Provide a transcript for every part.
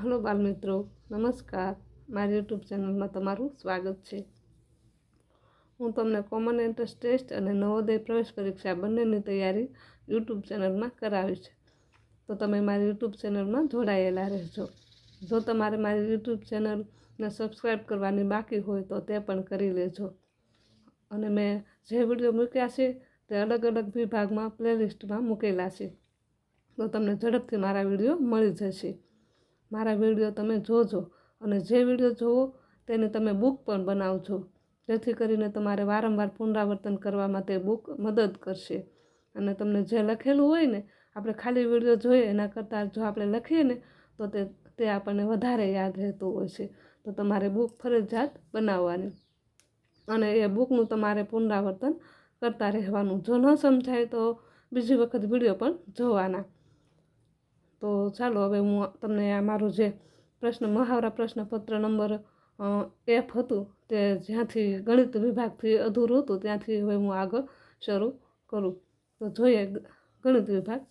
Hello બાળમિત્રો, નમસ્કાર. મારી યુટ્યુબ ચેનલમાં તમારું સ્વાગત છે. હું તમને કોમન એન્ટ્રન્સ ટેસ્ટ અને નવોદય પ્રવેશ પરીક્ષા બંનેની તૈયારી યુટ્યુબ ચેનલમાં કરાવીશ. તો તમે મારી યુટ્યુબ ચેનલમાં જોડાયેલા રહેજો. જો તમારે મારી યુટ્યુબ ચેનલને સબસ્ક્રાઈબ કરવાની બાકી હોય તો તે પણ કરી લેજો. અને મેં જે વિડીયો મૂક્યા છે તે અલગ અલગ વિભાગમાં પ્લેલિસ્ટમાં મૂકેલા છે, તો તમને ઝડપથી મારા વિડીયો મળી જશે. મારા વિડીયો તમે જોજો અને જે વિડીયો જોવો તેની તમે બુક પણ બનાવજો, જેથી કરીને તમારે વારંવાર પુનરાવર્તન કરવામાં તે બુક મદદ કરશે. અને તમને જે લખેલું હોય ને, આપણે ખાલી વિડીયો જોઈએ એના કરતાં જો આપણે લખીએ ને તો તે આપણને વધારે યાદ રહેતું હોય છે. તો તમારે બુક ફરજિયાત બનાવવાની અને એ બુકનું તમારે પુનરાવર્તન કરતા રહેવાનું. જો ન સમજાય તો બીજી વખત વિડીયો પણ જોવાના. તો ચાલો હવે હું તમને આ મારું જે મહાવરા પ્રશ્નપત્ર નંબર F હતું, તે જ્યાંથી ગણિત વિભાગથી અધૂરું હતું ત્યાંથી હવે હું આગળ શરૂ કરું. તો જોઈએ ગણિત વિભાગ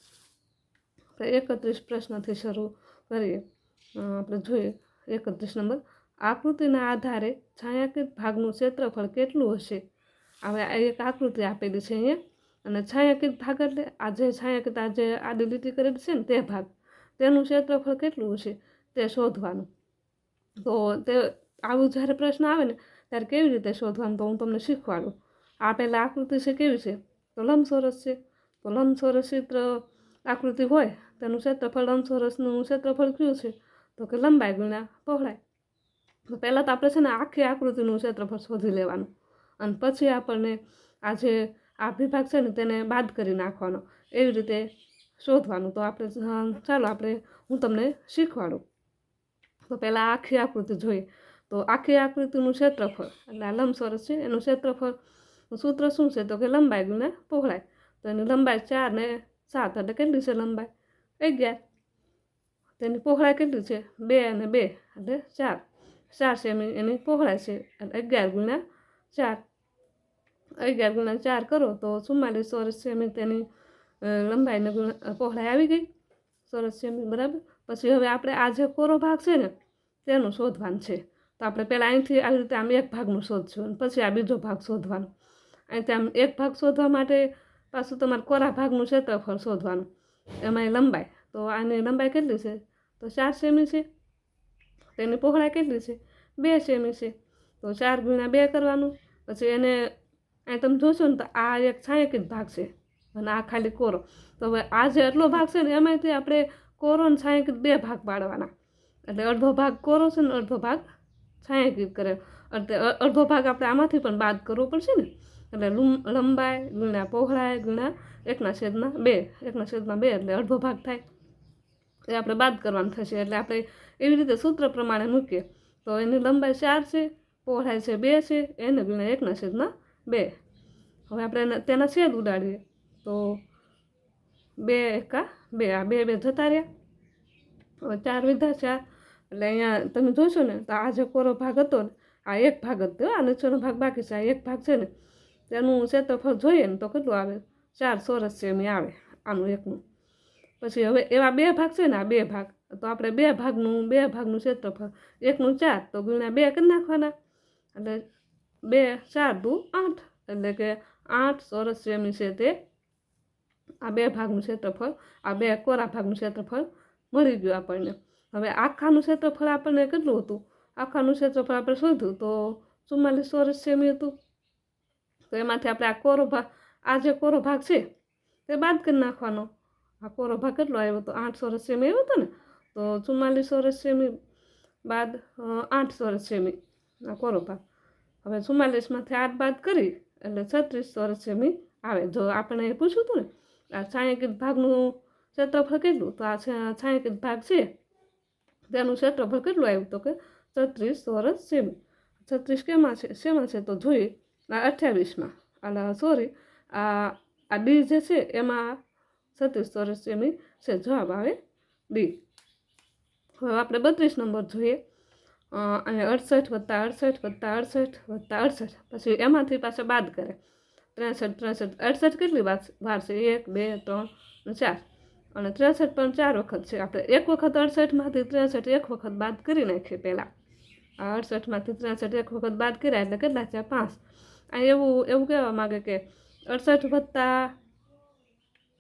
31 પ્રશ્નથી શરૂ કરીએ. આપણે જોઈએ 31 નંબર. આકૃતિના આધારે છાંયાંકિત ભાગનું ક્ષેત્રફળ કેટલું હશે? હવે એક આકૃતિ આપેલી છે અહીંયા, અને છાંયાંકિત ભાગ એટલે આજે આડી લીટી કરેલી છે ને તે ભાગ, તેનું ક્ષેત્રફળ કેટલું હશે તે શોધવાનું. તો તે આવું જ્યારે પ્રશ્ન આવે ને ત્યારે કેવી રીતે શોધવાનું તો હું તમને શીખવાડું. આ પહેલાં આકૃતિ છે કેવી છે? તો લંબચોરસ છે. તો લંબચોરસ ચિત્ર આકૃતિ હોય તેનું ક્ષેત્રફળ, લંબચોરસનું ક્ષેત્રફળ કયું છે? તો કે લંબાઈ ગુણ્યા પહોળાઈ. તો પહેલાં તો આપણે છે ને આખી આકૃતિનું ક્ષેત્રફળ શોધી લેવાનું, અને પછી આપણને આ વિભાગ છે ને તેને બાદ કરી નાખવાનો. એવી રીતે શોધવાનું. તો હું તમને શીખવાડું. તો પહેલાં આખી આકૃતિ જોઈએ. તો આખી આકૃતિનું ક્ષેત્રફળ એટલે આ લંબચોરસ છે, એનું ક્ષેત્રફળ સૂત્ર શું છે? તો કે લંબાઈ ગુણ્યા પહોળાઈ. તો એની લંબાઈ 4 ને 7 એટલે કેટલી છે લંબાઈ? 11. તેની પહોળાઈ કેટલી છે? 2 અને 2 એટલે 4. 4 સેમી એની પહોળાઈ છે, એટલે 11 ગુણ્યા 4. 11 ગુણ્યા 4 કરો તો 44 ચોરસ સેમી તેની લંબાઈને પહોળાઈ આવી ગઈ, ચોરસ સેમી, બરાબર. પછી હવે આપણે આ જે કોરો ભાગ છે ને તેનું શોધવાનું છે. તો આપણે પહેલાં અહીંથી આવી રીતે આમ એક ભાગનું શોધશું અને પછી આ બીજો ભાગ શોધવાનો. અહીંથી આમ એક ભાગ શોધવા માટે પાછું તમારે કોરા ભાગનું ક્ષેત્રફળ શોધવાનું, એમાં લંબાઈ. તો આની લંબાઈ કેટલી છે? તો 4 સેમી છે. તેની પહોળાઈ કેટલી છે? 2 સેમી છે. તો 4 ગુણ્યા 2 કરવાનું. પછી એને અહીં તમે જોશો ને તો આ એક છાંયાંકિત ભાગ છે અને આ ખાલી કોરો. તો હવે આ જે આટલો ભાગ છે ને એમાંથી આપણે કોરો અને છાંયાંકિત 2 ભાગ પાડવાના. એટલે અડધો ભાગ કોરો છે ને અડધો ભાગ છાંયાંકિત કરે. અડધો ભાગ આપણે આમાંથી પણ બાદ કરવો પડશે ને. એટલે લંબાઈ ગુણ્યા પહોળાઈ ગુણ્યા 1/2. 1/2 એટલે અડધો ભાગ થાય. એ આપણે બાદ કરવાનું થશે. એટલે આપણે એવી રીતે સૂત્ર પ્રમાણે મૂકીએ. તો એની લંબાઈ 4 છે, પહોળાઈ છે 2 છે, એને ગુણ્યા 1/2. હવે આપણે તેના છેદ ઉડાડીએ તો 2 એકા 2, આ 2 2 જતા રહ્યા. હવે 4 વિધા 4. એટલે અહીંયા તમે જોશો ને તો આ જે કોરો ભાગ હતો ને આ એક ભાગ હતો, આ નીચેનો ભાગ બાકી છે. આ એક ભાગ છે ને તેનું ક્ષેત્રફળ જોઈએ ને તો કેટલું આવે? 4 ચોરસ સેમી આવે આનું એકનું. પછી હવે એવા 2 ભાગ છે ને, આ 2 ભાગ, તો આપણે 2 ભાગનું ક્ષેત્રફળ, એકનું 4 તો ગુણ્યા 2 કરી નાખવાના. એટલે 2 4 દુ 8, એટલે કે 8 ચોરસ સેમી છે તે આ 2 ભાગનું ક્ષેત્રફળ, આ 2 કોરા ભાગનું ક્ષેત્રફળ મળી ગયું આપણને. હવે આખાનું ક્ષેત્રફળ આપણને કેટલું હતું? આખાનું ક્ષેત્રફળ આપણે શોધ્યું તો 44 ચોરસ સેમી હતું. તો એમાંથી આપણે આ જે કોરો ભાગ છે તે બાદ કરી નાખવાનો. આ કોરો ભાગ કેટલો આવ્યો? તો 8 ચોરસ સેમી આવ્યો હતો ને. તો 44 ચોરસ સેમી બાદ 8 ચોરસ સેમી આ કોરો ભાગ. હવે 44માંથી 8 બાદ કરી એટલે 36 ચોરસ સેમી આવે. જો આપણે એ પૂછ્યું હતું ને આ છાંયાંકિત ભાગનું ક્ષેત્રફળ કેટલું, તો આ છાંયાંકિત ભાગ છે તેનું ક્ષેત્રફળ કેટલું આવ્યું? તો કે 36 ચોરસ સેમી. 36 શેમાં છે તો જોઈએ, આ 28માં. આ ડી જે છે એમાં 36 ચોરસ સેમી છે. જવાબ આવે ડી. હવે આપણે 32 નંબર જોઈએ. અહીંયા 68 + 68 + 68 + 68. પછી એમાંથી પાછા બાદ કરે 63 63. 68 કેટલી વાર છે? 1 2 3 4. અને 63 પણ 4 વખત છે. આપણે એક વખત 68માંથી 63 એક વખત બાદ કરી નાખીએ. પહેલાં આ 68માંથી 63 એક વખત બાદ કર્યા એટલે કેટલા થયા? 5. આ એવું કહેવા માગે કે 68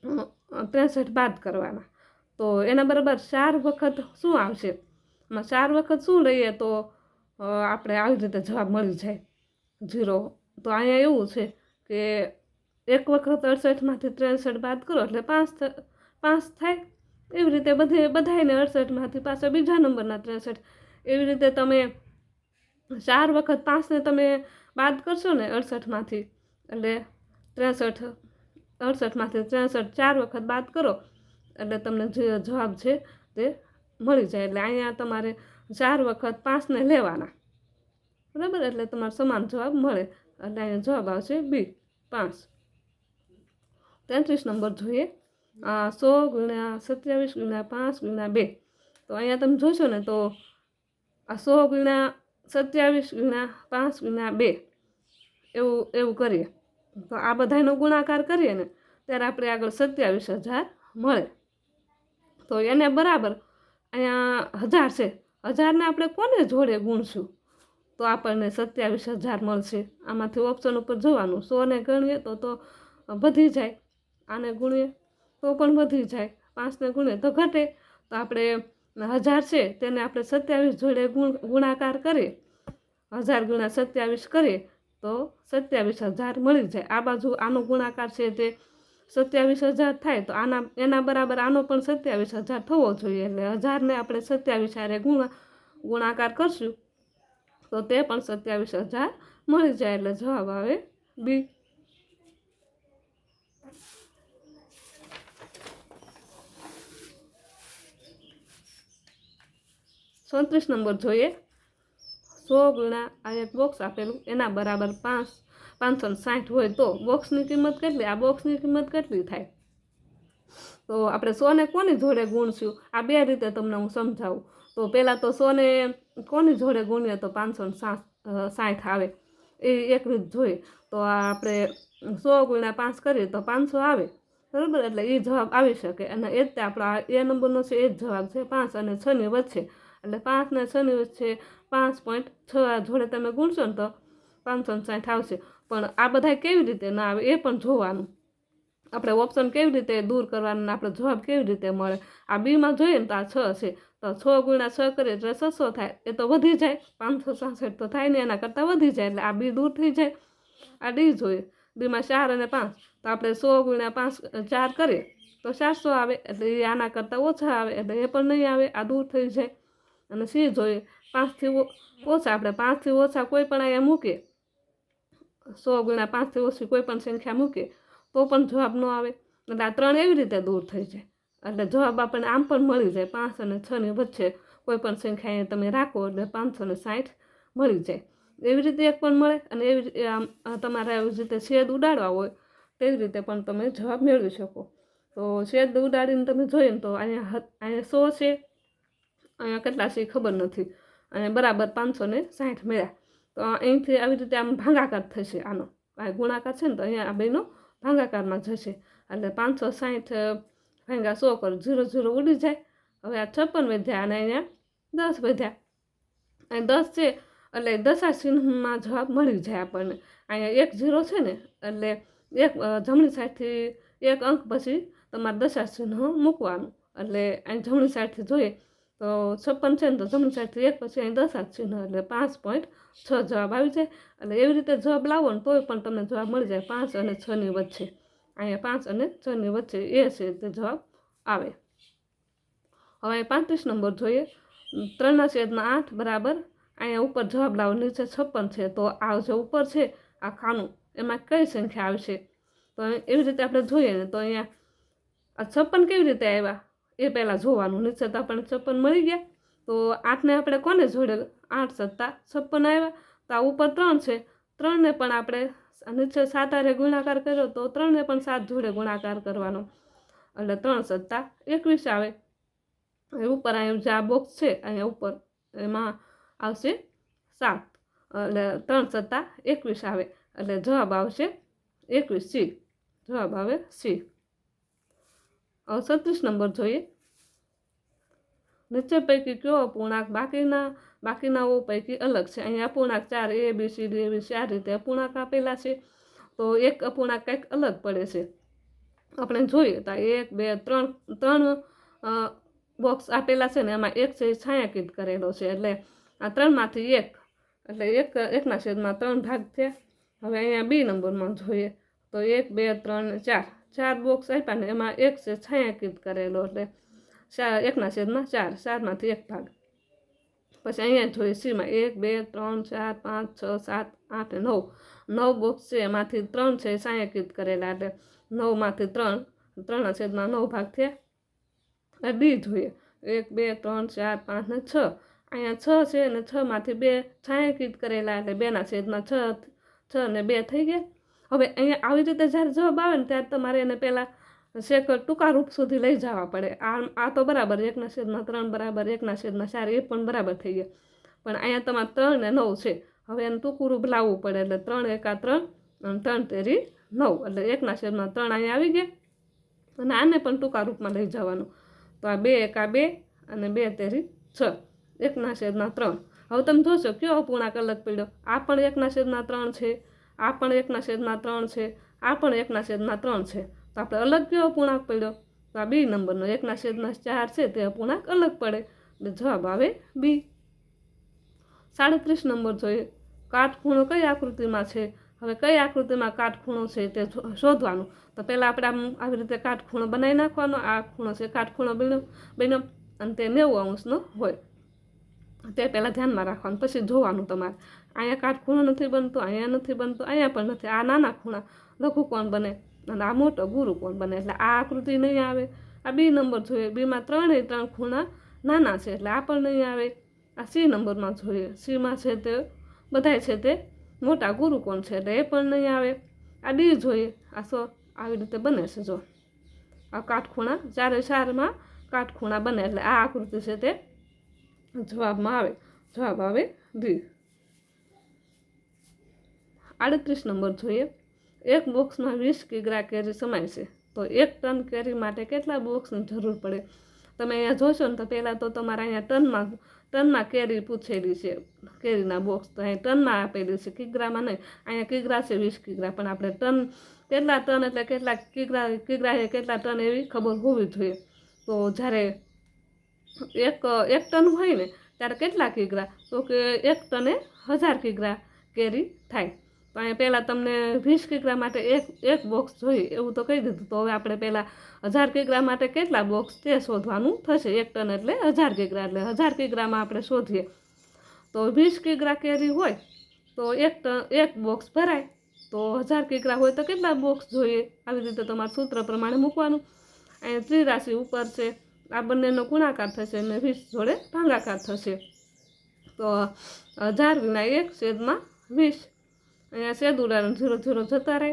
+ 63 બાદ કરવાના. તો એના બરાબર 4 વખત શું આવશે? એમાં 4 વખત શું લઈએ તો આપણે આવી રીતે જવાબ મળી જાય 0. તો અહીંયા એવું છે કે એક વખત 68માંથી 63 બાદ કરો એટલે 5 થાય. એવી રીતે બધાને 68માંથી પાછા બીજા નંબરના 63. એવી રીતે તમે 4 વખત 5ને તમે બાદ કરશો ને 68માંથી એટલે 63. 68માંથી 63 4 વખત બાદ કરો એટલે તમને જે જવાબ છે તે મળી જાય. એટલે અહીંયા તમારે 4 વખત 5ને લેવાના, બરાબર. એટલે તમારે સમાન જવાબ મળે. એટલે અહીંયા જવાબ આવશે બી 5. 33 નંબર જોઈએ. 100 × 27 × 5 × 2. તો અહીંયા તમે જોશો ને તો આ 100 × 27 × 5 × 2 એવું કરીએ તો આ બધાનો ગુણાકાર કરીએ ને ત્યારે આપણે આગળ 27,000 મળે. તો એને બરાબર અહીંયા 1000 છે. 1000ને આપણે કોને જોડે ગુણશું તો આપણને 27,000 મળશે. આમાંથી ઓપ્શન ઉપર જોવાનું. 100ને ગણીએ તો વધી જાય, આને ગુણીએ તો પણ વધી જાય, 5ને ગુણીએ તો ઘટે. તો આપણે 1000 છે તેને આપણે 27 જોડે ગુણાકાર કરીએ. 1000 × 27 કરીએ તો 27,000 મળી જાય. આ બાજુ આનો ગુણાકાર છે તે 27,000 થાય તો એના બરાબર આનો પણ 27,000 થવો જોઈએ. એટલે 1000ને આપણે 27 હારે ગુણાકાર કરશું તો તે પણ 27,000 મળી જાય. એટલે જવાબ આવે બી. 34 નંબર જોઈએ. 100 × આ એક બોક્સ આપેલું એના બરાબર 560 હોય તો બોક્સની કિંમત કેટલી? આ બોક્સની કિંમત કેટલી થાય? તો આપણે 100ને કોની જોડે ગુણશું? આ બે રીતે તમને હું સમજાવું. તો પહેલાં તો 100ને કોની જોડે ગુણીએ તો 560 આવે. એ એક રીત જોઈએ. તો આપણે 100 × 5 કરીએ તો 500 આવે, બરાબર. એટલે એ જવાબ આવી શકે. અને એ જ આપણા એ નંબરનો છે એ જ જવાબ છે. 5 અને 6ની વચ્ચે. એટલે 5 ને 6ની વચ્ચે 5.6 જોડે તમે ગુણશો ને તો 560 આવશે. પણ આ બધા કેવી રીતે ના આવે એ પણ જોવાનું. આપણે ઓપ્શન કેવી રીતે દૂર કરવાનું, આપણે જવાબ કેવી રીતે મળે. આ બીમાં જોઈએ ને તો આ 6 છે તો 6 × 6 કરીએ એટલે 600 થાય. એ તો વધી જાય, 566 તો થાય ને એના કરતાં વધી જાય. એટલે આ બી દૂર થઈ જાય. આ ડી જોઈએ. બીમાં 4 અને 5 તો આપણે 100 × 5 4 કરીએ તો 400 આવે. એટલે એ આના કરતાં ઓછા આવે એટલે એ પણ નહીં આવે, આ દૂર થઈ જાય. અને સી જોઈએ. 5થી ઓછા, આપણે 5થી ઓછા કોઈ પણ અહીંયા મૂકીએ, 100 × 5થી ઓછી કોઈ પણ સંખ્યા મૂકીએ તો પણ જવાબ ન આવે. એટલે આ 3 એવી રીતે દૂર થઈ જાય. એટલે જવાબ આપણને આમ પણ મળી જાય. 5 અને 6ની વચ્ચે કોઈ પણ સંખ્યા તમે રાખો એટલે 560 મળી જાય. એવી રીતે એક પણ મળે. અને એવી તમારે એવી રીતે છેદ ઉડાડવા હોય તેવી રીતે પણ તમે જવાબ મેળવી શકો. તો છેદ ઉડાડીને તમે જોઈએ ને તો અહીંયા 100 છે, અહીંયા કેટલા છે ખબર નથી, અને બરાબર 560 મળ્યા. તો અહીંથી આવી રીતે આમ ભાગાકાર થશે. આનો આ ગુણાકાર છે ને તો અહીંયા આ બેનો ભાગાકારમાં જશે. એટલે 560 ભાગ્યા 100 કરો, 0 0 ઉડી જાય. હવે આ 56 વધ્યા અને અહીંયા 10 વધ્યા. અહીં 10 છે એટલે દશાંશ ચિહ્નમાં જવાબ મળી જાય આપણને. અહીંયા 1 0 છે ને એટલે એક જમણી સાઈડથી એક અંક પછી તમારે દશાંશ ચિહ્ન મૂકવાનું. એટલે અહીં જમણી સાઈડથી જોઈએ તો 56 છે ને તો જમણી સાઈડથી એક પછી અહીં દશાંશ ચિહ્ન એટલે 5.6 જવાબ આવી જાય. એટલે એવી રીતે જવાબ લાવો ને તોય પણ તમને જવાબ મળી જાય 5 અને 6ની વચ્ચે. અહીંયા 5 અને 6ની વચ્ચે એ છે તે જવાબ આવે. હવે 35 નંબર જોઈએ. 3/8 બરાબર અહીંયા ઉપર જવાબ લાવો. નીચે 56 છે તો આ જે ઉપર છે આ ખાનું એમાં કઈ સંખ્યા આવશે? તો એવી રીતે આપણે જોઈએ ને તો અહીંયા આ 56 કેવી રીતે આવ્યા એ પહેલાં જોવાનું. નીચે તો આપણને 56 મળી ગયા તો 8ને આપણે કોને જોડે? 8 + 56 આવ્યા. તો આ ઉપર 3 છે, 3ને પણ આપણે નીચે 7 હારે ગુણાકાર કર્યો તો 3ને પણ 7 જોડે ગુણાકાર કરવાનો. એટલે 3 + 21 આવે. એ ઉપર અહીંયા જે આ બોક્સ છે અહીંયા ઉપર એમાં આવશે 7. એટલે 3 + 21 આવે. એટલે જવાબ આવશે 21 સી. જવાબ આવે સી. હવે 36 નંબર જોઈએ. નીચે પૈકી કયો અપૂર્ણાંક બાકીનાઓ પૈકી અલગ છે? અહીંયા અપૂર્ણાંક 4 A B C D એવી 4 રીતે અપૂર્ણાંક આપેલા છે. તો એક અપૂર્ણાંક કંઈક અલગ પડે છે. આપણે જોઈએ તો 1 2 3 બોક્સ આપેલા છે ને એમાં એક છે છાંયાંકિત કરેલો છે, એટલે આ 3માંથી 1 એટલે 1/3 ભાગ છે. હવે અહીંયા બી નંબરમાં જોઈએ તો 1 2 3 4 4 બોક્સ આપ્યા ને એમાં એક છે છાંયાંકિત કરેલો, એટલે 1/4 4માંથી 1 ભાગ. પછી અહીંયા જોઈએ સીમાં 1 2 3 4 5 6 7 8 9 બોક્સ છે, એમાંથી 3 છે છાંયાંકિત કરેલા, એટલે 9માંથી 3/9 ભાગ થયા. ડી જોઈએ 1 2 3 4 5 ને 6 અહીંયા 6 છે અને 6માંથી 2 છાંયાંકિત કરેલા, એટલે 2/6 ને 2 થઈ ગયા. હવે અહીંયા આવી રીતે જ્યારે જવાબ આવે ને ત્યારે તમારે એને પહેલાં ટૂંકા રૂપ સુધી લઈ જવા પડે. આ તો બરાબર 1/3 બરાબર 1/4 એ પણ બરાબર થઈ ગયા, પણ અહીંયા તમારે 3 ને 9 છે. હવે એને ટૂંકું રૂપ લાવવું પડે, એટલે 3 એકા 3 અને 3 તેરી 9 એટલે 1/3 અહીંયા આવી ગયા. અને આને પણ ટૂંકા રૂપમાં લઈ જવાનું, તો આ 2 એકા 2 અને 2 તેરી 6 1/3. હવે તમે જોશો કયો અપૂર્ણાંક અલગ પડ્યો? આ પણ 1/3 છે, આ પણ 1/3 છે, આ પણ 1/3 છે. તો આપણે અલગ કયો અપૂર્ણાંક પડ્યો? તો આ બી નંબરનો 1/4 છે તે અપૂર્ણાંક અલગ પડે, એટલે જવાબ આવે બી. 37 નંબર જોઈએ. કાટખૂણો કઈ આકૃતિમાં છે? હવે કઈ આકૃતિમાં કાટખૂણો છે તે શોધવાનું. તો પહેલાં આપણે આવી રીતે કાટખૂણો બનાવી નાખવાનો. આ ખૂણો છે કાટખૂણો બન્યો અને તે 90 અંશનો હોય, તે પહેલાં ધ્યાનમાં રાખવાનું. પછી જોવાનું તમારે અહીંયા કાટખૂણો નથી બનતો, અહીંયા નથી બનતો, અહીંયા પણ નથી. આ નાના ખૂણા લઘુકોણ બને અને આ મોટો ગુરુકોણ બને, એટલે આ આકૃતિ નહીં આવે. આ બી નંબર જોઈએ. બીમાં 3 ખૂણા નાના છે, એટલે આ પણ નહીં આવે. આ સી નંબરમાં જોઈએ. સીમાં છે તે બધાય છે તે મોટા ગુરુકોણ છે, એટલે એ પણ નહીં આવે. આ ડી જોઈએ. આ આવી રીતે બને છે. જો આ કાટખૂણા 4/4માં કાટખૂણા બને, એટલે આ આકૃતિ છે તે જવાબમાં આવે. જવાબ આવે ડી. 38 નંબર જોઈએ. એક બોક્સમાં 20 કિગ્રા કેરી સમાય છે, તો 1 ટન કેરી માટે કેટલા બોક્સની જરૂર પડે? તમે અહીંયા જોશો ને તો પહેલાં તો તમારે અહીંયા ટનમાં કેરી પૂછેલી છે, કેરીના બોક્સ તો અહીં ટનમાં આપેલી છે, કિગ્રામાં નહીં. અહીંયા કિગ્રા છે 20 કિગ્રા, પણ આપણે કેટલા ટન એટલે કેટલા કિગ્રા એ કેટલા ટન એવી ખબર હોવી જોઈએ. તો જ્યારે એક ટન હોય ને ત્યારે કેટલા કિગ્રા? તો કે 1 ટને 1000 કિગ્રા કેરી થાય. તો અહીંયા પહેલાં તમને 20 કિગ્રા માટે એક બોક્સ જોઈએ એવું તો કહી દીધું. તો હવે આપણે પહેલાં 1000 કિગ્રા માટે કેટલા બોક્સ તે શોધવાનું થશે. 1 ટન એટલે 1000 કિગ્રા, એટલે 1000 કિગ્રામાં આપણે શોધીએ તો 20 કિગ્રા કેરી હોય તો એક બોક્સ ભરાય. તો 1000 કિગ્રા હોય તો કેટલા બોક્સ જોઈએ? આવી રીતે તમારે સૂત્ર પ્રમાણે મૂકવાનું. અહીંયા ત્રિરાશિ ઉપર છે, આ બંનેનો ગુણાકાર થશે અને 20 જોડે ભાગાકાર થશે. તો 1000 વિના 1/20. અહીંયા છેદ ઉડાડવાનું 0 0 જતા રહે.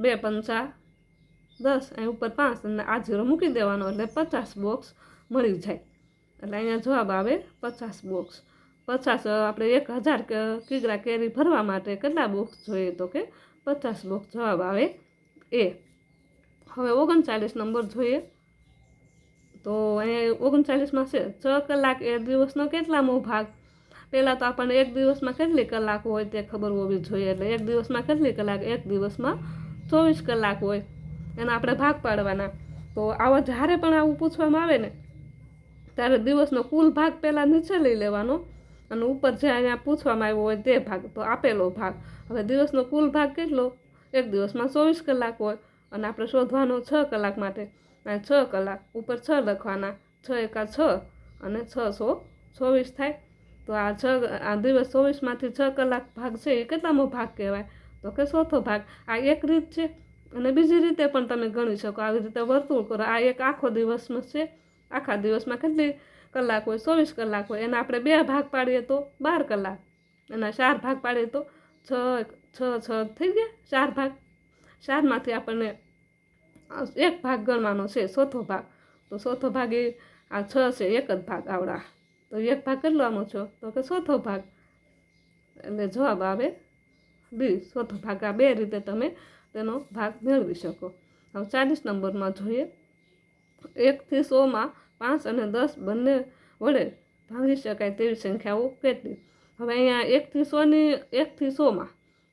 2 પંચા 10, અહીં ઉપર 5 અને આ 0 મૂકી દેવાનો, એટલે 50 બોક્સ મળી જાય. એટલે અહીંયા જવાબ આવે 50 બોક્સ. 50 આપણે 1000 કિગ્રા કેરી ભરવા માટે કેટલા બોક્સ જોઈએ? તો કે 50 બોક્સ. જવાબ આવે એ. હવે 39 નંબર જોઈએ. તો અહીંયા 39માં છે 6 કલાક એ દિવસનો કેટલામો ભાગ? પહેલાં તો આપણને એક દિવસમાં કેટલી કલાક હોય તે ખબર હોવી જોઈએ. એટલે એક દિવસમાં કેટલી કલાક? એક દિવસમાં 24 કલાક હોય. એના આપણે ભાગ પાડવાના. તો આવા જ્યારે પણ આવું પૂછવામાં આવે ને ત્યારે દિવસનો કુલ ભાગ પહેલાં નીચે લઈ લેવાનો અને ઉપર જે અહીંયા પૂછવામાં આવ્યો હોય તે ભાગ, તો આપેલો ભાગ. હવે દિવસનો કુલ ભાગ કેટલો? એક દિવસમાં 24 કલાક હોય અને આપણે શોધવાનો 6 કલાક માટે. 6 કલાક ઉપર 6 લખવાના. 6 એકા 6 અને 624 થાય. તો આ દિવસ 24માંથી 6 કલાક ભાગ છે એ કેટલામો ભાગ કહેવાય? તો કે 4થો ભાગ. આ એક રીત છે. અને બીજી રીતે પણ તમે ગણી શકો. આવી રીતે વર્તુળ કરો. આ એક આખો દિવસમાં છે. આખા દિવસમાં કેટલી કલાક હોય? 24 કલાક હોય. એના આપણે 2 ભાગ પાડીએ તો 12 કલાક. એના 4 ભાગ પાડીએ તો 6 થઈ ગયા 4 ભાગ. 4માંથી આપણને 1 ભાગ ગણવાનો છે, 4થો ભાગ. તો 4થો ભાગ એ આ 6 છે, 1 જ ભાગ આવડા. તો 1 ભાગ કેટલાનો છો? તો કે 4થો ભાગ. એટલે જવાબ આવે બી, 4થો ભાગ. આ 2 રીતે તમે તેનો ભાગ મેળવી શકો. હવે 40 નંબરમાં જોઈએ. 1થી 100માં 5 અને 10 બંને વડે ભાંગી શકાય તેવી સંખ્યાઓ કેટલી? હવે અહીંયા 1થી 100માં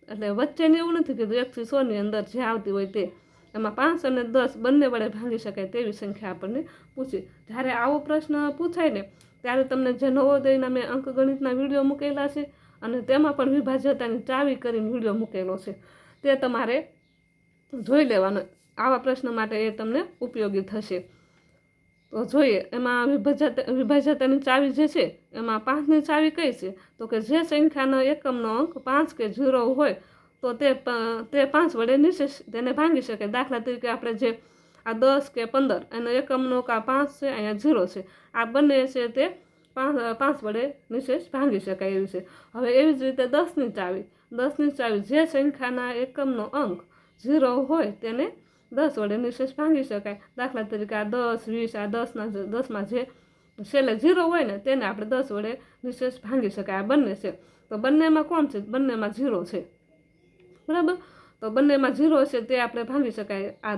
એટલે વચ્ચેની એવું નથી કીધું, 1થી 100ની અંદર જે આવતી હોય તે, એમાં 5 અને 10 બંને વડે ભાંગી શકાય તેવી સંખ્યા આપણને પૂછી. જ્યારે આવો પ્રશ્ન પૂછાય ને ત્યારે તમને જે નવોદયના મેં અંકગણિતના વિડીયો મૂકેલા છે અને તેમાં પણ વિભાજ્યતાની ચાવી કરીને વિડીયો મૂકેલો છે, તે તમારે જોઈ લેવાનો. આવા પ્રશ્ન માટે એ તમને ઉપયોગી થશે. તો જોઈએ એમાં વિભાજ્યતાની ચાવી જે છે એમાં 5ની ચાવી કઈ છે? તો કે જે સંખ્યાનો એકમનો અંક 5 કે 0 હોય તો તે 5 વડે નિશેષ તેને ભાંગી શકે. દાખલા તરીકે આપણે જે આ 10 કે 15 એનો એકમનો કા 5 છે, અહીંયા 0 છે, આ બંને છે તે 5 વડે નિશેષ ભાંગી શકાય એવી છે. હવે એવી જ રીતે 10ની ચાવી જે સંખ્યાના એકમનો અંક 0 હોય તેને 10 વડે નિશેષ ભાંગી શકાય. દાખલા તરીકે આ 10, 20, આ 10માં જે છેલ્લે 0 હોય ને તેને આપણે 10 વડે નિશેષ ભાંગી શકાય. આ બંને છે તો બંનેમાં કોણ છે? બંનેમાં 0 છે, બરાબર. તો બંનેમાં 0 છે તે આપણે ભાંગી શકાય. આ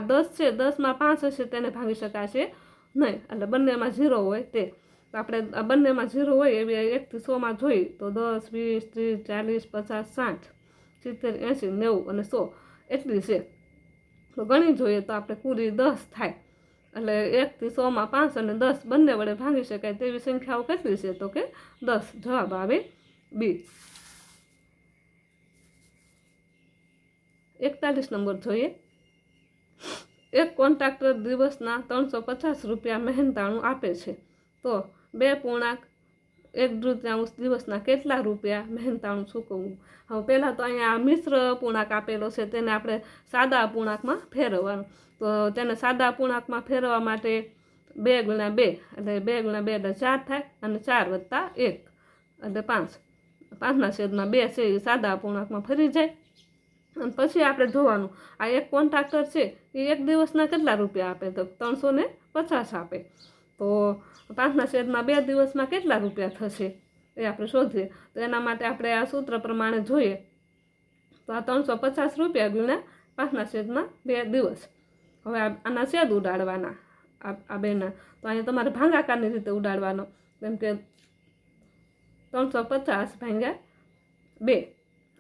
10 છે, 10માં 5 હશે તેને ભાંગી શકાશે નહીં, એટલે બંનેમાં 0 હોય તે. તો આપણે આ બંનેમાં 0 હોય એવી 1થી 100માં જોઈએ તો 10, 20, 30, 40, 50, 60, 70, 80, 90 અને 100 એટલી છે. તો ગણી જોઈએ તો આપણે કુલી 10 થાય. એટલે 1થી 100માં 5 અને 10 બંને વડે ભાંગી શકાય તેવી સંખ્યાઓ કેટલી છે? તો કે 10. જવાબ આવે બી. 41 નંબર જોઈએ. એક કોન્ટ્રાક્ટર દિવસના 350 રૂપિયા મહેનતાણું આપે છે, તો 2.1/3 દિવસના કેટલા રૂપિયા મહેનતાણું ચૂકવવું? હવે પહેલાં તો અહીંયા મિશ્ર પૂર્ણાંક આપેલો છે તેને આપણે સાદા પૂર્ણાંકમાં ફેરવવાનું. તો તેને સાદા પૂર્ણાંકમાં ફેરવવા માટે 2 × 2 એટલે 2 × 2 એટલે 4 થાય અને 4 + 1 એટલે 5. 5/2 છે એ સાદા પૂર્ણાંકમાં ફરી જાય. અને પછી આપણે જોવાનું આ એક કોન્ટ્રાક્ટર છે એ એક દિવસના કેટલા રૂપિયા આપે? તો 350 આપે. તો 5/2 દિવસમાં કેટલા રૂપિયા થશે એ આપણે શોધીએ. તો એના માટે આપણે આ સૂત્ર પ્રમાણે જોઈએ તો આ 350 રૂપિયા ગુણ્યા 5/2 દિવસ. હવે આના છેદ ઉડાડવાના આ બેના. તો અહીંયા તમારે ભાગાકારની રીતે ઉડાડવાનો, કેમ કે 350 / 2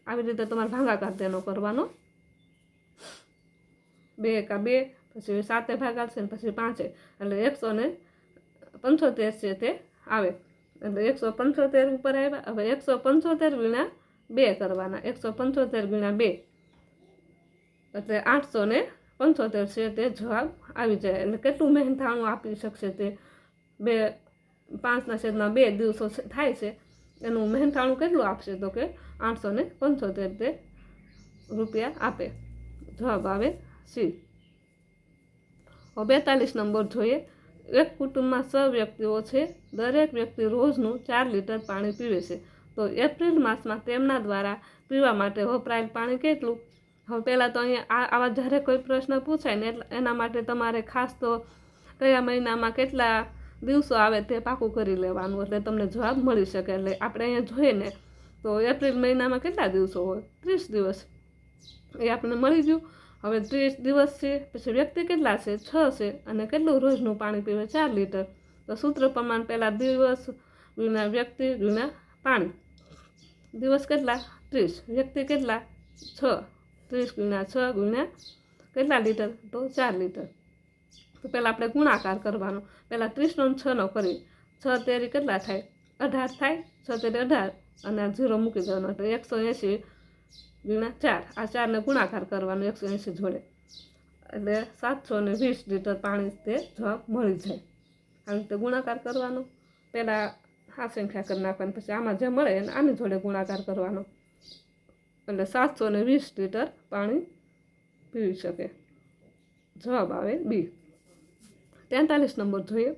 આવી રીતે તમારે ભાગાકાર તેનો કરવાનો. 2 × 2 પછી 7 ભાગાશે ને પછી 5 એટલે 175 છે તે આવે. એટલે 175 ઉપર આવ્યા. હવે 175 × 2 કરવાના. 175 × 2 એટલે 875 છે તે જવાબ આવી જાય. એટલે કેટલું મહેનતાણું આપી શકશે તે 5/2 દિવસો થાય છે એનું મહેનતાણું કેટલું આપશે? તો કે 875 તે રૂપિયા આપે. જવાબ આવે સી. 42 નંબર જોઈએ. એક કુટુંબમાં 6 વ્યક્તિઓ છે, દરેક વ્યક્તિ રોજનું 4 લીટર પાણી પીવે છે, તો એપ્રિલ માસમાં તેમના દ્વારા પીવા માટે વપરાયેલ પાણી કેટલું? હવે પહેલાં તો અહીંયા આવા જ્યારે કોઈ પ્રશ્ન પૂછાય ને એના માટે તમારે ખાસ તો કયા મહિનામાં કેટલા દિવસો આવે તે પાકું કરી લેવાનું, એટલે તમને જવાબ મળી શકે. એટલે આપણે અહીંયા જોઈએ ને તો એપ્રિલ મહિનામાં કેટલા દિવસો હોય? 30 દિવસ. એ આપણને મળી ગયું. હવે 30 દિવસ છે, પછી વ્યક્તિ કેટલા છે? 6 છે, અને કેટલું રોજનું પાણી પીવે? 4 લીટર. તો સૂત્ર પ્રમાણે પહેલાં દિવસ ગુણ્યા વ્યક્તિ ગુણ્યા પાણી. દિવસ કેટલા? 30. વ્યક્તિ કેટલા? 6. 30 × 6 ગુણ્યા કેટલા લીટર? તો 4 લીટર. તો પહેલાં આપણે ગુણાકાર કરવાનો. પહેલાં 30 નો 6 નો કરીએ. 6 તેરી કેટલા થાય? 18 થાય. 6 તેરી 18 અને આ 0 મૂકી દેવાનો એટલે 180 × 4. આ 4ને ગુણાકાર કરવાનો 180 જોડે એટલે 720 લીટર પાણી તે જવાબ મળી જાય. આવી રીતે ગુણાકાર કરવાનો. પહેલાં આ સંખ્યા કરી નાખવાની, પછી આમાં જે મળે એને આની જોડે ગુણાકાર કરવાનો એટલે 720 લીટર પાણી પીવી શકે. જવાબ આવે બી. 43 નંબર જોઈએ.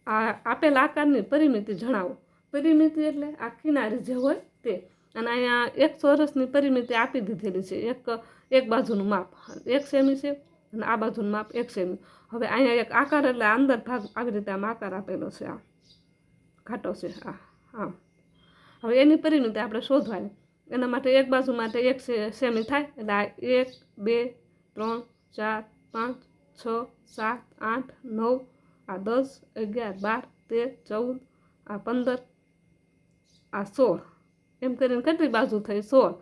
આ આપેલ આકારની પરિમિતિ જણાવો. પરિમિતિ એટલે આ કિનારી જે હોય તે. અને અહીંયા એક ચોરસની પરિમિતિ આપી દીધેલી છે. એક બાજુનું માપ 1 સેમી છે અને આ બાજુનું માપ 1 સેમી. હવે અહીંયા એક આકાર એટલે અંદર ભાગ આવી રીતે આમ આકાર આપેલો છે, આ ઘાટો છે આમ. હવે એની પરિમિતિ આપણે શોધવાની. એના માટે એક બાજુ માટે 1 સેમી થાય એટલે આ 1, 2, 3, 4, 5, 6, 7, 8, 9, આ 10, 11, 12, 13, 14, આ 15, આ 16, એમ કરીને કેટલી બાજુ થઈ? 16.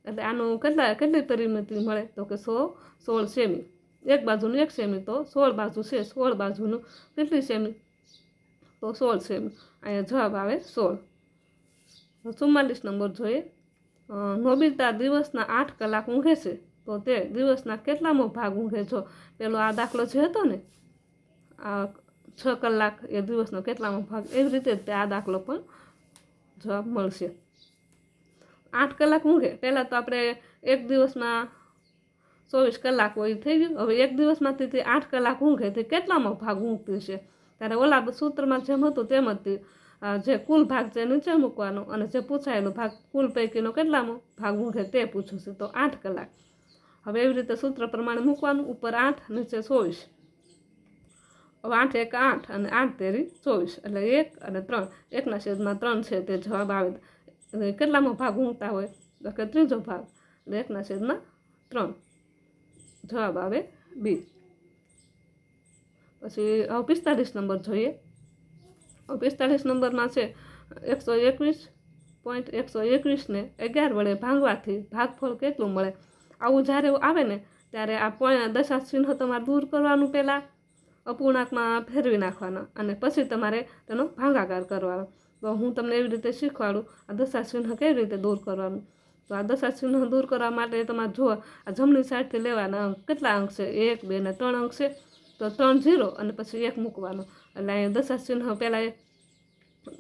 એટલે આનું કેટલી પરિમિતિ મળે? તો કે 16 સેમી. એક બાજુનું 1 સેમી, તો 16 બાજુ છે. 16 બાજુનું કેટલી સેમી? તો 16 સેમી. અહીંયા જવાબ આવે 16. 44 નંબર જોઈએ. નોબિતા દિવસના 8 કલાક ઊંઘે છે, તો તે દિવસના કેટલામો ભાગ ઊંઘે? જો પેલો આ દાખલો જે હતો ને, આ 6 કલાક એ દિવસનો કેટલામો ભાગ, એવી રીતે તે આ દાખલો પણ જવાબ મળશે. 8 કલાક ઊંઘે. પહેલાં તો આપણે એક દિવસમાં 24 કલાક હોય થઈ ગયું. હવે એક દિવસમાંથી તે 8 કલાક ઊંઘે તે કેટલામો ભાગ ઊંઘતી છે? ત્યારે ઓલા સૂત્રમાં જેમ હતું તેમ જ જે કુલ ભાગ છે નીચે મૂકવાનો, અને જે પૂછાયેલો ભાગ કુલ પૈકીનો કેટલામો ભાગ ઊંઘે તે પૂછ્યું છે, તો 8 કલાક. હવે એવી રીતે સૂત્ર પ્રમાણે મૂકવાનું, ઉપર 8, નીચે 24. હવે 8 1 8 અને 8 તેરી 24, એટલે 1 અને 3, 1/3 છે તે જવાબ આવે. કેટલામો ભાગ ઊંઘતા હોય? તો કે ત્રીજો ભાગ, એટલે 1/3 જવાબ આવે બી. પછી હવે 45 નંબર જોઈએ. 45 નંબરમાં છે 121.121 ને 11 વડે ભાંગવાથી ભાગફળ કેટલું મળે? આવું જ્યારે આવે ને ત્યારે આ દશાંશ ચિહ્ન તમારે દૂર કરવાનું, પહેલાં અપૂર્ણાંકમાં ફેરવી નાખવાના, અને પછી તમારે તેનો ભાગાકાર કરવાનો. તો હું તમને એવી રીતે શીખવાડું આ દશાંશ ચિહ્ન કેવી રીતે દૂર કરવાનું. તો આ દશાંશ ચિહ્ન દૂર કરવા માટે તમારે જુઓ, આ જમણી સાઈડથી લેવાના અંક. કેટલા અંક છે? 1, 2 ને 3 અંક છે, તો 3 0 અને પછી 1 મૂકવાનો. એટલે અહીંયા દશાંશ ચિહ્ન પહેલાં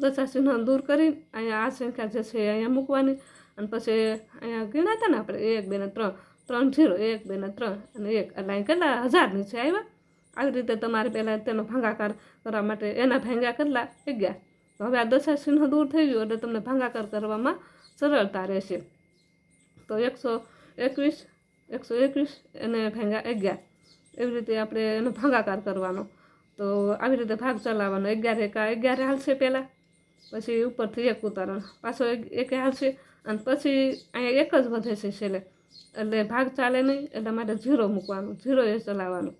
દશાંશ ચિહ્ન દૂર કરી અહીંયા આ સંખ્યા જે છે અહીંયા મૂકવાની, અને પછી અહીંયા ગણ્યા હતા ને આપણે 1, 2 ને 3, 3 0, 1, 2 ને 3 અને 1, એટલે અહીં કેટલા? 1000 નીચે આવ્યા. આવી રીતે તમારે પહેલાં તેનો ભાગાકાર કરવા માટે એના ભાંગ્યા કેટલા? 11. તો હવે આ દશાંશ ચિહ્ન દૂર થઈ ગયું એટલે તમને ભાગાકાર કરવામાં સરળતા રહેશે. તો 121 એને ભાંગ્યા 11, એવી રીતે આપણે એનો ભાગાકાર કરવાનો. તો આવી રીતે ભાગ ચલાવવાનો. 11 એકા 11 હાલશે પહેલાં, પછી ઉપરથી 1 ઉતારવાનો, પાછો 1 હાલશે, અને પછી અહીંયા 1 જ વધે છે છેલ્લે, એટલે ભાગ ચાલે નહીં, એટલે માટે 0 મૂકવાનું, 0 એ ચલાવવાનું.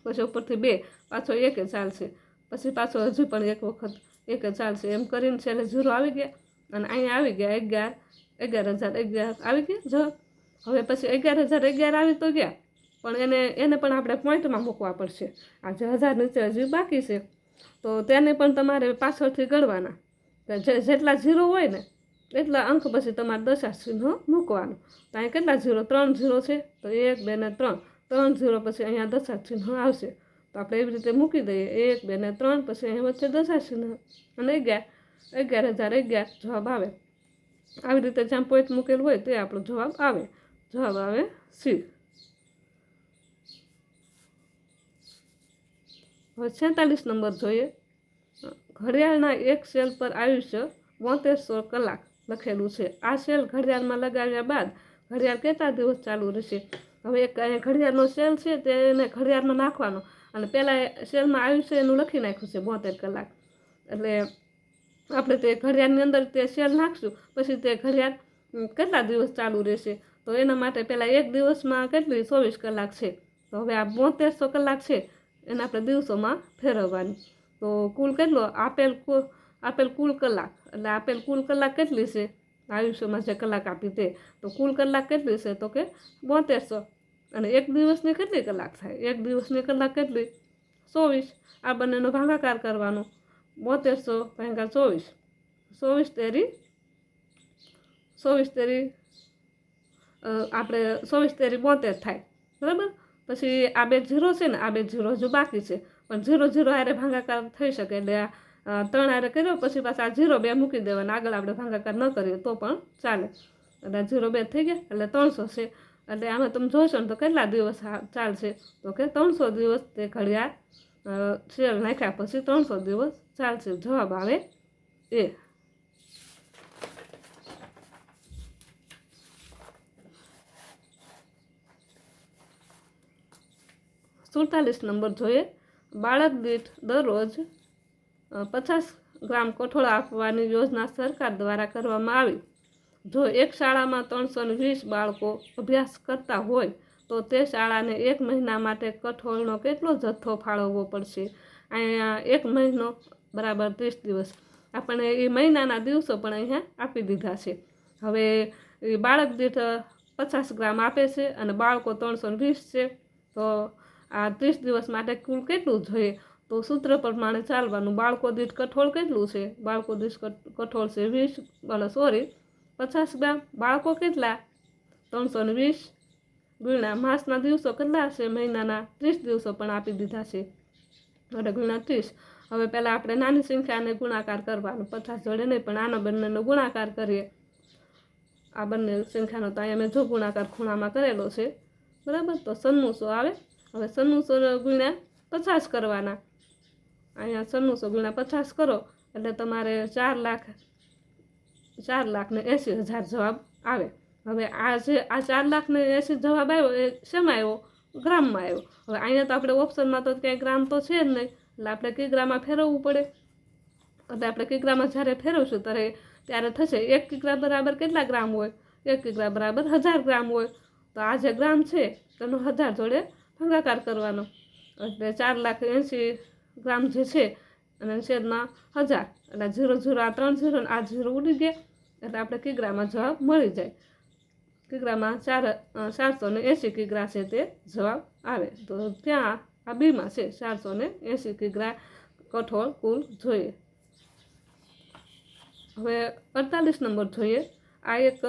પછી ઉપરથી 2, પાછો 1 ચાલશે, પછી પાછો હજુ પણ 1 વખત 1 ચાલશે, એમ કરીને છેલ્લે 0 આવી ગયા, અને અહીંયા આવી ગયા 11,011 આવી ગયા જવાબ. હવે પછી 11,011 આવી તો ગયા, પણ એને પણ આપણે પોઈન્ટમાં મૂકવા પડશે. આ જે 1000 નીચે હજી બાકી છે, તો તેને પણ તમારે પાછળથી ગણવાના. જેટલા 0 હોય ને એટલા અંક પછી તમારે દશાંશ ચિહ્ન મૂકવાનું. તો અહીં કેટલા 0? 3 0 છે, તો 1, 2 ને 3, 3 0 પછી અહીંયા દશાંશ ચિહ્ન આવશે. તો આપણે એવી રીતે મૂકી દઈએ 1, 2 ને 3, પછી અહીં વચ્ચે દશાંશ ચિહ્ન, અને 11,011 જવાબ આવે. આવી રીતે જ્યાં પોઈન્ટ મૂકેલું હોય તે આપણો જવાબ આવે. જવાબ આવે સી. હવે 46 નંબર જોઈએ. ઘડિયાળના એક સેલ પર આયુષ્ય 7200 કલાક લખેલું છે. આ સેલ ઘડિયાળમાં લગાવ્યા બાદ ઘડિયાળ કેટલા દિવસ ચાલુ રહેશે? હવે એક ઘડિયાળનો સેલ છે તેને ઘડિયાળમાં નાખવાનો, અને પહેલાં સેલમાં આયુષ્ય એનું લખી નાખ્યું છે 72 કલાક. એટલે આપણે તે ઘડિયાળની અંદર તે સેલ નાખશું, પછી તે ઘડિયાળ કેટલા દિવસ ચાલુ રહેશે? તો એના માટે પહેલાં એક દિવસમાં કેટલી 24 કલાક છે, તો હવે આ 7200 કલાક છે એને આપણે દિવસોમાં ફેરવવાની. તો કુલ કેટલો આપેલ કુલ કલાક, એટલે આપેલ કુલ કલાક કેટલી છે આયુષ્યમાં જે કલાક આપી તે, તો કુલ કલાક કેટલી છે? તો કે 7200. અને એક દિવસની કેટલી કલાક થાય? એક દિવસની કલાક કેટલી? 24. આ બંનેનો ભાગાકાર કરવાનો. 7200 ભાગ્યા 24, 24 તેરી આપણે 24 તેરી 72 થાય, બરાબર. પછી આ 2 0 છે ને, આ 2 0 હજુ બાકી છે, પણ 0 0 હારે ભાગાકાર થઈ શકે, એટલે 3 હારે કર્યો પછી પાછા 0 2 મૂકી દેવાના. આગળ આપણે ભાગાકાર ન કરીએ તો પણ ચાલે. એટલે 0 2 થઈ ગયા, એટલે 300 છે. એટલે આમાં તમે જોશો ને તો કેટલા દિવસ ચાલશે? તો કે 300 દિવસ તે ઘડિયાળ સેલ નાખ્યા પછી 300 દિવસ ચાલશે. જવાબ આવે એ. 47 નંબર જોઈએ. બાળક દીઠ દરરોજ 50 ગ્રામ કઠોળ આપવાની યોજના સરકાર દ્વારા કરવામાં આવી. જો એક શાળામાં 320 બાળકો અભ્યાસ કરતા હોય તો તે શાળાને 1 મહિના માટે કઠોળનો કેટલો જથ્થો ફાળવવો પડશે? અહીંયા 1 મહિનો બરાબર 30 દિવસ. આપણે એ મહિનાના દિવસો પણ અહીંયા આપી દીધા છે. હવે એ બાળક દીઠ 50 ગ્રામ આપે છે અને બાળકો 320 છે. તો આ 30 દિવસ માટે કુલ કેટલું જોઈએ? તો સૂત્ર પ્રમાણે ચાલવાનું. બાળકો દીઠ કઠોળ કેટલું છે? બાળકો દીઠ કઠોળ છે 50 ગ્રામ. બાળકો કેટલા? 320 ગુણ્યા માસના દિવસો કેટલા છે? મહિનાના 30 દિવસો પણ આપી દીધા છે એટલે ગુણ્યા 30. હવે પહેલાં આપણે નાની સંખ્યાને ગુણાકાર કરવાનો. 50 જોડે નહીં, પણ આનો બંનેનો ગુણાકાર કરીએ. આ બંને સંખ્યાનો તો અહીંયા મેં જો ગુણાકાર ખૂણામાં કરેલો છે, બરાબર. તો 900 આવે. હવે 900 ગુણ્યા 50 કરવાના. અહીંયા 900 ગુણ્યા 50 કરો એટલે તમારે 4,80,000 જવાબ આવે. હવે આ 4,80,000 જવાબ આવ્યો એ શેમાં આવ્યો? ગ્રામમાં આવ્યો. હવે અહીંયા તો આપણે ઓપ્શનમાં તો ક્યાંય ગ્રામ તો છે જ નહીં, એટલે આપણે કિગ્રામાં ફેરવવું પડે. એટલે આપણે કિગ્રામાં જ્યારે ફેરવશું ત્યારે થશે 1 કિગ્રા બરાબર કેટલા ગ્રામ હોય? 1 કિગ્રા બરાબર 1000 ગ્રામ હોય. તો આ જે ગ્રામ છે તેનો 1000 જોડે ભાગાકાર કરવાનો. એટલે 4,80,000 ગ્રામ જે છે અને છેદમાં 1000 એટલે 0 આ 3 0 ને આ 0 ઉડી ગયા એટલે આપણે કિગ્રામાં જવાબ મળી જાય. કિગ્રામાં 480 કિગ્રા છે તે જવાબ આવે. તો ત્યાં આ બીમાં છે 480 કિગ્રા કઠોળ કુલ જોઈએ. હવે 48 નંબર જોઈએ. આ એક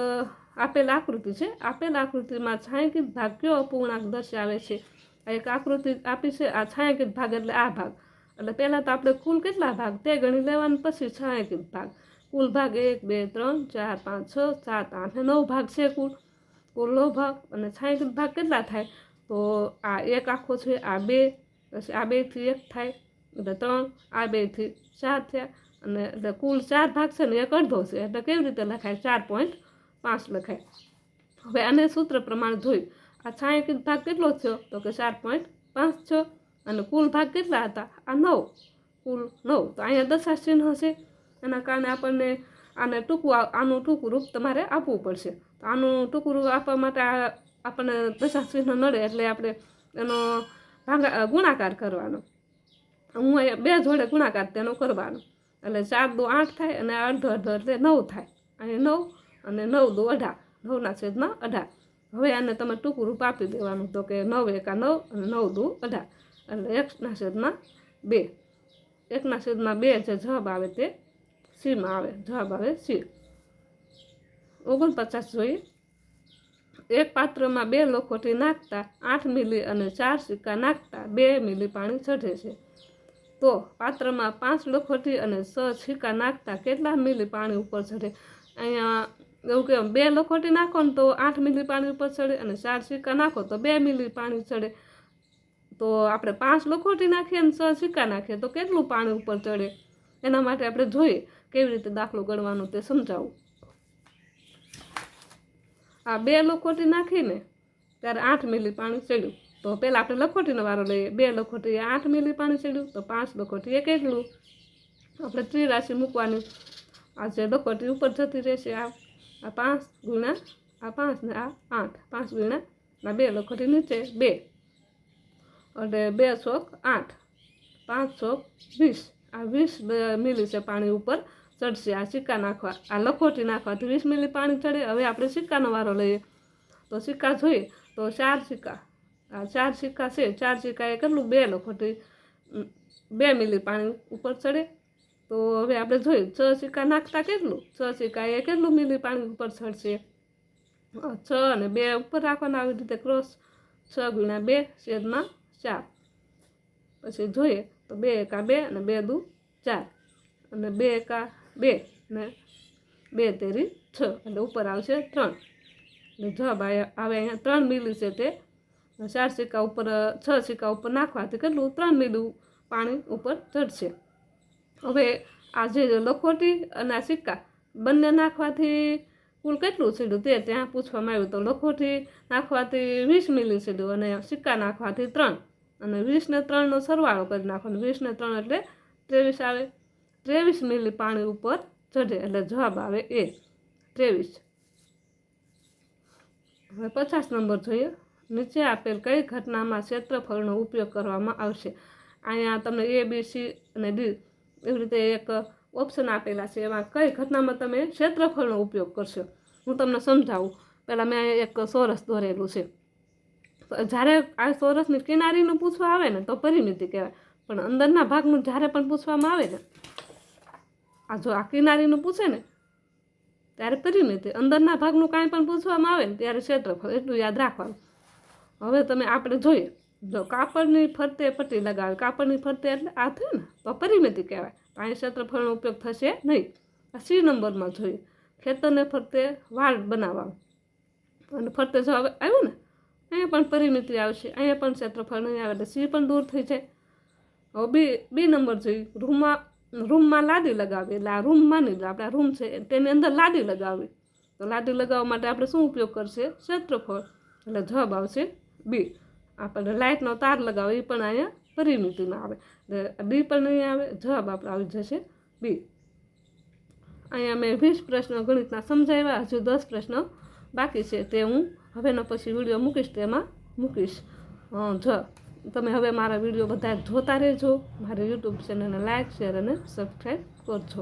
આપેલ આકૃતિ છે. આપેલ આકૃતિમાં છાંયાંકિત ભાગ કયો અપૂર્ણાંક દર્શાવે છે? આ એક આકૃતિ આપી છે. આ છાંયાંકિત ભાગ એટલે આ ભાગ. એટલે પહેલાં તો આપણે કુલ કેટલા ભાગ તે ગણી લેવાનું, પછી છાંયાંકિત ભાગ. કુલ ભાગ 1 2 3 4 5 6 7 8 ને 9 ભાગ છે કુલ 9 ભાગ. અને છાંયાંકિત ભાગ કેટલા થાય? તો આ 1 આખો છે, આ 2, પછી આ 2 થી 1 થાય એટલે 3, આ 2 થી 4 થયા. અને એટલે કુલ 4 ભાગ છે ને 1 અડધો છે. એટલે કેવી રીતે લખાય? 4.5 લખાય. હવે આને સૂત્ર પ્રમાણે જોઈ. આ છાંયાંકિત ભાગ કેટલો થયો? તો કે 4.5 થયો. અને કુલ ભાગ કેટલા હતા? આ 9, કુલ 9. તો અહીંયા દશાંશ ચિહ્ન હશે. એના કારણે આપણને આનું ટૂંકું રૂપ તમારે આપવું પડશે. તો આનું ટૂંકું રૂપ આપવા માટે આપણને દશાંશ ચિહ્ન નડે એટલે આપણે એનો ગુણાકાર કરવાનો. હું અહીંયા 2 જોડે ગુણાકાર તેનો કરવાનો. એટલે 4 દુ 8 થાય અને અડધો એટલે 9 થાય. અહીંયા 9 અને 9 દુ 18, 9 ના છેદમાં 18. હવે આને તમે ટૂંકું રૂપ આપી દેવાનું. તો કે 9 એકા 9 અને 9 દુ 18 એટલે 1 ના છેદમાં 2. 1 ના છેદમાં 2 જે જવાબ આવે તે સીમાં આવે. જવાબ આવે સી. 49 જોઈએ. એક પાત્રમાં 2 લોખોટી નાખતા 8 મિલી અને 4 સિક્કા નાખતા 2 મિલી પાણી ચઢે છે. તો પાત્રમાં 5 લોખોટી અને 6 સિક્કા નાખતા કેટલા મિલી પાણી ઉપર ચઢે? અહીંયા એવું કે 2 લોખોટી નાખો ને તો 8 મિલી પાણી ઉપર ચડે અને 4 સિક્કા નાખો તો 2 મિલી પાણી ચડે. તો આપણે 5 લોખોટી નાખીએ અને 6 સિક્કા નાખીએ તો કેટલું પાણી ઉપર ચડે? એના માટે આપણે જોઈએ કેવી રીતે દાખલો ગણવાનો તે સમજાવું. આ 2 લોખોટી નાખીને ત્યારે 8 મિલી પાણી ચડ્યું. તો પહેલાં આપણે લખોટીનો વારો લઈએ. 2 લખોટીએ 8 મિલી પાણી ચડ્યું. તો 5 લખોટીએ કેટલું? આપણે ત્રિરાશિ મૂકવાની. આ જે લખોટી ઉપર જતી રહેશે આ 5 ગુણ્યા આ 5 ને આ 8. 5 ગુણ્યા આ 2 લખોટી નીચે 2 એટલે 2 ચોક 8, 5 ચોક 20. આ 20 મિલી છે પાણી ઉપર ચડશે. આ સિક્કા નાખવા, આ લખોટી નાખવાથી 20 મિલી પાણી ચડે. હવે આપણે સિક્કાનો વારો લઈએ. તો સિક્કા જોઈએ તો 4 સિક્કા, આ 4 સિક્કા છે. 4 સિક્કાએ કેટલું? 2 લખોટી 2 મિલી પાણી ઉપર ચડે. તો હવે આપણે જોઈએ 6 સિક્કા નાખતા કેટલું? 6 સિક્કાએ કેટલું મિલી પાણી ઉપર ચડશે? 6 અને 2 ઉપર રાખવાના આવી રીતે ક્રોસ. 6 ગુણ્યા 2 છેદમાં 4. પછી જોઈએ તો 2 એકા 2 અને 2 દુ 4 અને 2 એકા 2 ને 2 તેરી 6 એટલે ઉપર આવશે 3. એટલે જવાબ આવે અહીંયા 3 મિલી છે તે 4 સિક્કા ઉપર 6 સિક્કા ઉપર નાખવાથી કેટલું? 3 મિલી પાણી ઉપર ચડશે. હવે આ જે લખોટી અને આ સિક્કા બંને નાખવાથી કુલ કેટલું ચડ્યું તે ત્યાં પૂછવામાં આવ્યું. તો લખોટી નાખવાથી 20 મિલી ચડ્યું અને સિક્કા નાખવાથી 3 અને 20 ને 3નો સરવાળો કરી નાખવાનો. 20 ને 3 એટલે 23 આવે. 23 મિલી પાણી ઉપર ચઢે એટલે જવાબ આવે એ 23. હવે 50 નંબર જોઈએ. નીચે આપેલ કઈ ઘટનામાં ક્ષેત્રફળનો ઉપયોગ કરવામાં આવશે? અહીંયા તમને A, B, C અને D એવી રીતે એક ઓપ્શન આપેલા છે. એમાં કઈ ઘટનામાં તમે ક્ષેત્રફળનો ઉપયોગ કરશો? હું તમને સમજાવું. પહેલાં મેં અહીંયા એક ચોરસ દોરેલું છે. જ્યારે આ ચોરસની કિનારીનું પૂછવા આવે ને તો પરિમિતિ કહેવાય, પણ અંદરના ભાગનું જ્યારે પણ પૂછવામાં આવે ને, આ જો આ કિનારીનું પૂછે ને ત્યારે પરિમિતિ, અંદરના ભાગનું કાંઈ પણ પૂછવામાં આવે ને ત્યારે ક્ષેત્રફળ. એટલું યાદ રાખવાનું. હવે તમે આપણે જોઈએ, જો કાપડની ફરતે પટ્ટી લગાવે, કાપડની ફરતે એટલે આ થયું ને તો પરિમિતિ કહેવાય. તો અહીં ક્ષેત્રફળનો ઉપયોગ થશે નહીં. આ C નંબરમાં જોઈએ, ખેતરને ફરતે વાડ બનાવવા અને ફરતે જવાબ આવ્યું ને, અહીંયા પણ પરિમિતિ આવશે, અહીંયા પણ ક્ષેત્રફળ નહીં આવે એટલે C પણ દૂર થઈ જાય. હવે બી નંબર જોઈએ, રૂમમાં લાદી લગાવી, એટલે આ રૂમ માની લો આપણે, આ રૂમ છે તેની અંદર લાદી લગાવવી. તો લાદી લગાવવા માટે આપણે શું ઉપયોગ કરશે? ક્ષેત્રફળ. એટલે જવાબ આવશે બી. આપણે લાઇટનો તાર લગાવે એ પણ અહીંયા પરિમિતિમાં આવે, એટલે બી પણ નહીં આવે, જવાબ આપણે આવી જશે બી. અહીંયા મેં 20 પ્રશ્નો ગણિતના સમજાવ્યા, હજુ 10 પ્રશ્નો બાકી છે, તે હું હવેનો પછી વિડીયો મૂકીશ, તેમાં મૂકીશ. જો તમે હવે મારા વિડીયો બધા જોતા રહેજો. મારી યુટ્યુબ ચેનલને લાઇક, શેર અને સબસ્ક્રાઈબ કરજો.